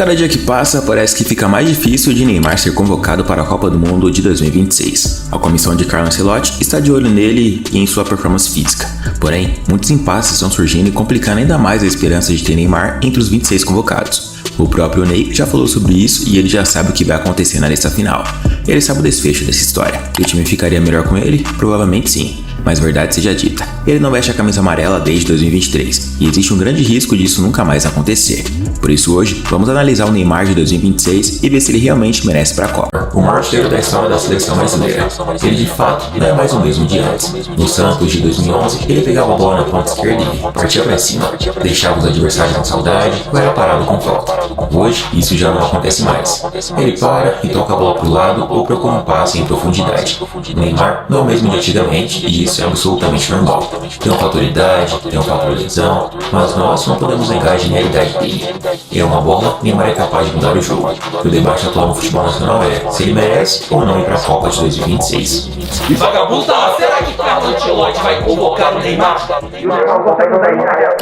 cada dia que passa, parece que fica mais difícil de Neymar ser convocado para a Copa do Mundo de 2026. A comissão de Carlo Ancelotti está de olho nele e em sua performance física. Porém, muitos impasses estão surgindo e complicando ainda mais a esperança de ter Neymar entre os 26 convocados. O próprio Ney já falou sobre isso e ele já sabe o que vai acontecer na lista final. Ele sabe o desfecho dessa história. Que o time ficaria melhor com ele? Provavelmente sim. Mas verdade seja dita, ele não veste a camisa amarela desde 2023 e existe um grande risco disso nunca mais acontecer. Por isso hoje, vamos analisar o Neymar de 2026 e ver se ele realmente merece para a Copa. O maior artilheiro da história da seleção brasileira. Ele de fato não é mais o mesmo de antes. No Santos de 2011, ele pegava a bola na ponta esquerda e partia para cima, deixava os adversários com saudade ou era parado com falta. Hoje, isso já não acontece mais. Ele para e toca a bola para o lado ou procura um passe em profundidade. O Neymar não é o mesmo de antigamente e isso é absolutamente normal. Tem um fator idade, tem um fator lesão, mas nós não podemos negar a genialidade dele. É uma bola, Neymar é capaz de mudar o jogo. O debate atual no futebol nacional é se ele merece ou não ir para a Copa de 2026. E vagabunda, será que Carlo Ancelotti vai convocar o Neymar?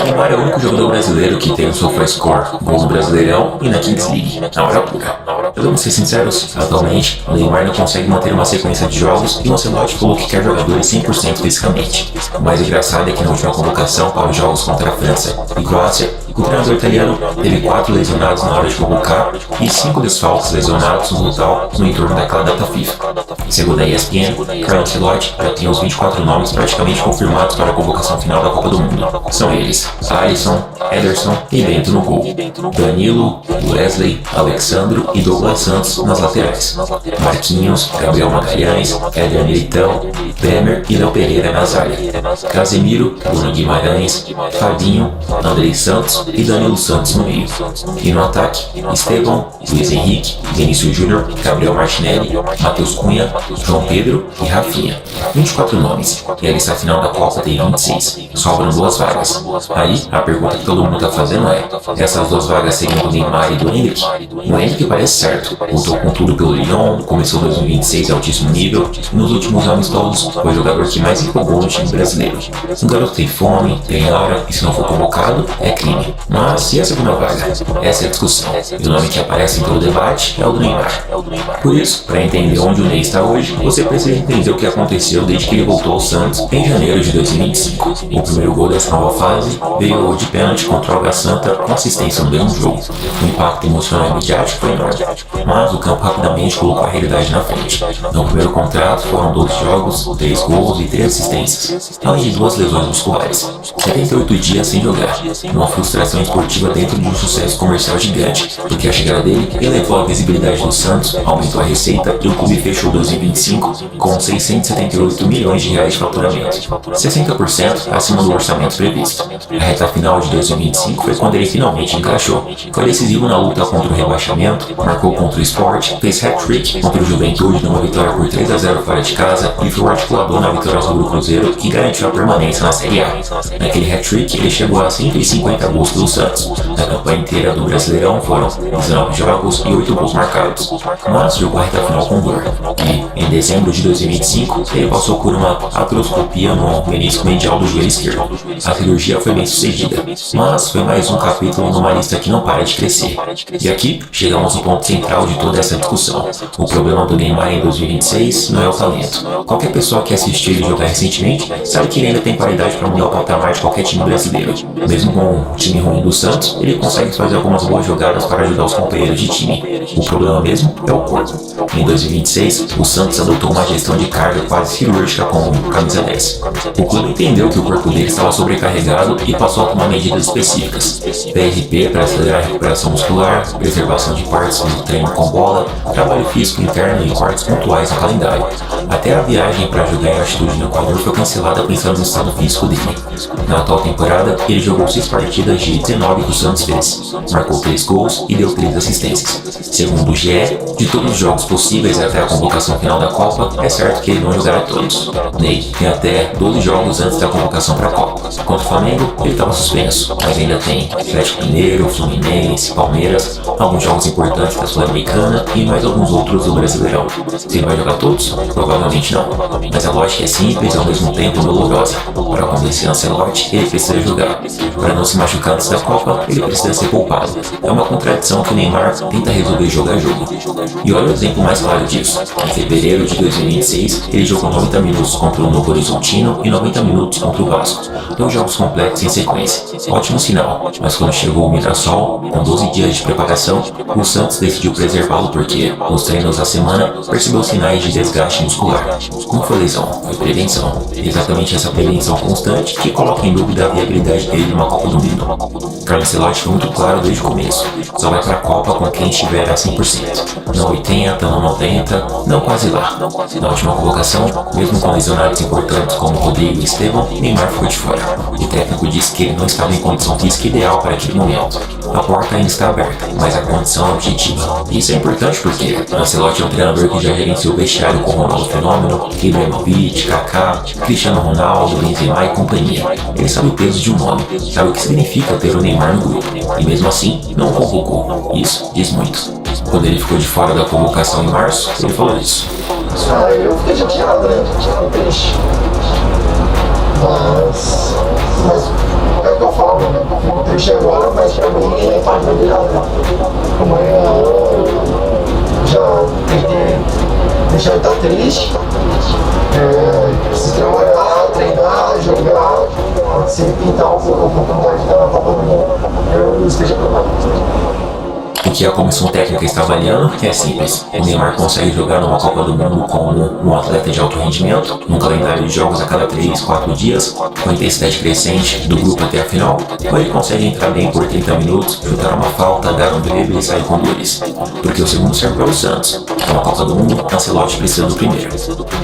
Neymar é o único jogador brasileiro que tem o SofaScore, gols do Brasileirão e na Kings League, na hora pura. Vamos ser sinceros, atualmente, o Neymar não consegue manter uma sequência de jogos e o Ancelotti falou que quer jogadores 100% fisicamente. O mais engraçado é que na última convocação para os jogos contra a França e Croácia, o treinador italiano teve 4 lesionados na hora de convocar e 5 desfalques lesionados no total no entorno daquela data FIFA. Segundo a ESPN, Carlo Ancelotti já tem os 24 nomes praticamente confirmados para a convocação final da Copa do Mundo. São eles: Alisson, Ederson e Bento no gol, Danilo, Wesley, Alexandro e Douglas Santos nas laterais, Marquinhos, Gabriel Magalhães, Éder Militão, Bremer e Léo Pereira na zaga, Casemiro, Bruno Guimarães, Fabinho, Andrei Santos e Danilo Santos no meio. E no ataque, Estevão, Luiz Henrique, Vinícius Júnior, Gabriel Martinelli, Matheus Cunha, João Pedro e Rafinha. 24 nomes, e a lista final da Copa tem 26. Sobram 2 vagas. Aí, a pergunta que todo mundo está fazendo é: essas 2 vagas seriam do Neymar e do Endrick? O Endrick parece certo, voltou com tudo pelo Lyon, começou 2026 a altíssimo nível, e nos últimos anos todos foi o jogador que mais empolgou no time brasileiro. O garoto tem fome, tem aura, e se não for convocado, é crime. Mas e a segunda vaga? Essa é a discussão, e o nome que aparece em todo o debate é o do Neymar. Por isso, para entender onde o Ney está hoje, você precisa entender o que aconteceu desde que ele voltou ao Santos em janeiro de 2025. O primeiro gol dessa nova fase veio de pênalti contra o Água Santa com assistência no mesmo jogo. O impacto emocional e midiático foi enorme, mas o campo rapidamente colocou a realidade na frente. No primeiro contrato foram 12 jogos, 3 gols e 3 assistências, além de 2 lesões musculares. 78 dias sem jogar, uma frustração esportiva dentro de um sucesso comercial gigante, porque a chegada dele elevou a visibilidade do Santos, aumentou a receita e o clube fechou 2025 com 678 milhões de reais de faturamento, 60% acima do orçamento previsto. A reta final de 2025 foi quando ele finalmente encaixou. Foi decisivo na luta contra o rebaixamento, marcou contra o Sport, fez hat-trick contra o Juventude numa vitória por 3-0 fora de casa e foi o articulador na vitória sobre o Cruzeiro que garantiu a permanência na Série A. Naquele hat-trick ele chegou a 150 gols pelo Santos. Na campanha inteira do Brasileirão foram 19 jogos e 8 gols marcados, mas jogou a reta final com dor. E, em dezembro de 2025, ele passou por uma artroscopia no menisco medial do joelho esquerdo. A cirurgia foi bem sucedida, mas foi mais um capítulo numa lista que não para de crescer. E aqui chegamos ao ponto central de toda essa discussão. O problema do Neymar em 2026 não é o talento. Qualquer pessoa que assistiu ele jogar recentemente sabe que ele ainda tem qualidade para mudar o patamar de qualquer time brasileiro. Mesmo com o time ruim do Santos, ele consegue fazer algumas boas jogadas para ajudar os companheiros de time. O problema mesmo é o corpo. Em 2026, o Santos adotou uma gestão de carga quase cirúrgica com o camisa 10. O clube entendeu que o corpo dele estava sobrecarregado e passou a tomar medidas específicas. PRP para acelerar a recuperação muscular, preservação de partes no treino com bola, trabalho físico interno e cortes pontuais no calendário. Até a viagem para jogar em altitude no Equador foi cancelada pensando no estado físico dele. Na atual temporada, ele jogou 6 partidas de 19 que o Santos fez, marcou 3 gols e deu 3 assistências. Segundo o GE, de todos os jogos possíveis até a convocação final da Copa, é certo que ele não jogará todos. Ney tem até 12 jogos antes da convocação para a Copa. Contra o Flamengo, ele estava suspenso, mas ainda tem Atlético Mineiro, Fluminense, Palmeiras, alguns jogos importantes da Sul-Americana e mais alguns outros do Brasileirão. Se ele vai jogar todos? Provavelmente não. Mas a lógica é simples e ao mesmo tempo dolorosa. Para convencer Ancelotti, ele precisa jogar. Para não se machucar antes da Copa, ele precisa ser poupado. É uma contradição que o Neymar tenta resolver jogo a jogo. E olha o exemplo mais claro disso. Em fevereiro de 2026, ele jogou 90 minutos contra o Novo Horizontino e 90 minutos contra o Vasco. 2 jogos completos em sequência. Ótimo sinal, mas quando chegou o Mirassol, com 12 dias de preparação, o Santos decidiu preservá-lo porque, nos treinos da semana, percebeu sinais de desgaste muscular. Não foi lesão, foi prevenção. Exatamente essa prevenção constante que coloca em dúvida a viabilidade dele numa Copa do Mundo. Carlo Ancelotti foi muito claro desde o começo. Só vai pra Copa com quem estiver a 100%. Não 80, não 90, não quase lá. Na última convocação, mesmo com lesionados importantes como Rodrigo e Estevão, Neymar ficou de fora. O técnico disse que ele não estava em condição física ideal para aquele momento. A porta ainda está aberta, mas a condição é objetiva. Isso é importante porque Ancelotti é um treinador que já gerenciou o vestiário com Ronaldo Fenômeno, Ibrahimovic, Kaká, Cristiano Ronaldo, Benzema e companhia. Ele sabe o peso de um nome, sabe o que significa ter o Neymar no grupo, e mesmo assim, não o convocou. Isso diz muito. Quando ele ficou de fora da convocação em março, ele falou isso. Eu fiquei chateado, né? Fiquei triste. Mas é o que eu falo, né? Eu fico triste agora, mas pra mim é parte da vida. Amanhã já tem que deixar de estar triste. Preciso trabalhar, treinar, jogar. Se pintar a oportunidade da Copa do Mundo, eu esteja preparado. O que a comissão técnica está avaliando é simples. O Neymar consegue jogar numa Copa do Mundo como um atleta de alto rendimento, num calendário de jogos a cada 3, 4 dias, com intensidade crescente do grupo até a final, ou ele consegue entrar bem por 30 minutos, chutar uma falta, dar um drible e sair com dores. Porque o segundo serve para o Santos. É uma Copa do Mundo, Ancelotti precisa do primeiro.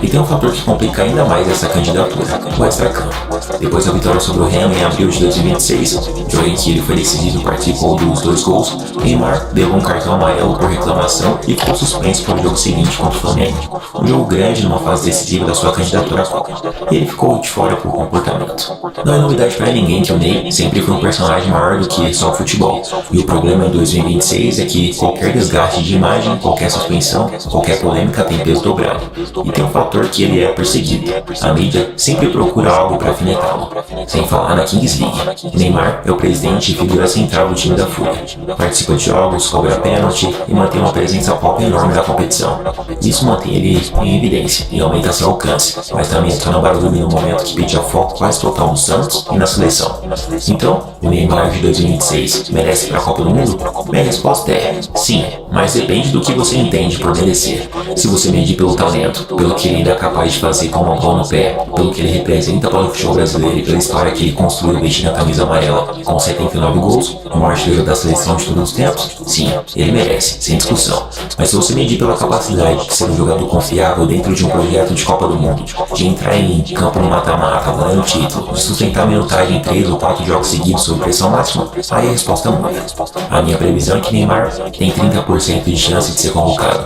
E tem um fator que complica ainda mais essa candidatura, o extracampo. Depois da vitória sobre o Remo em abril de 2026, jogo em que ele foi decisivo e participou dos 2 gols, Neymar levou um cartão amarelo por reclamação e ficou suspenso para o jogo seguinte contra o Flamengo. Um jogo grande numa fase decisiva da sua candidatura à Copa. E ele ficou de fora por comportamento. Não é novidade para ninguém que o Ney sempre foi um personagem maior do que só o futebol. E o problema em 2026 é que qualquer desgaste de imagem, qualquer suspensão, qualquer polêmica tem peso dobrado. E tem um fator que ele é perseguido. A mídia sempre procura algo para alfinetá-lo. Sem falar na Kings League. Neymar é o presidente e figura central do time da Fúria. Participa de jogos, cobra pênalti e mantém uma presença pop enorme na competição. Isso mantém ele em evidência e aumenta seu alcance, mas também entra no barulho no momento que pedia foco quase total no Santos e na seleção. Então, o Neymar de 2026 merece para a Copa do Mundo? Minha resposta é sim, mas depende do que você entende por merecer. Se você medir pelo talento, pelo que ele ainda é capaz de fazer com uma bola no pé, pelo que ele representa para o futebol brasileiro e pela história que ele construiu vestindo a camisa amarela com 79 gols, o maior artilheiro da seleção de todos os tempos, sim, ele merece, sem discussão. Mas se você medir pela capacidade de ser um jogador confiável dentro de um projeto de Copa do Mundo, de entrar em campo no mata-mata, ganhar o título, de sustentar a minutagem em 3 ou 4 jogos seguidos sob pressão máxima, aí a resposta muda. A minha previsão é que Neymar tem 30% de chance de ser convocado.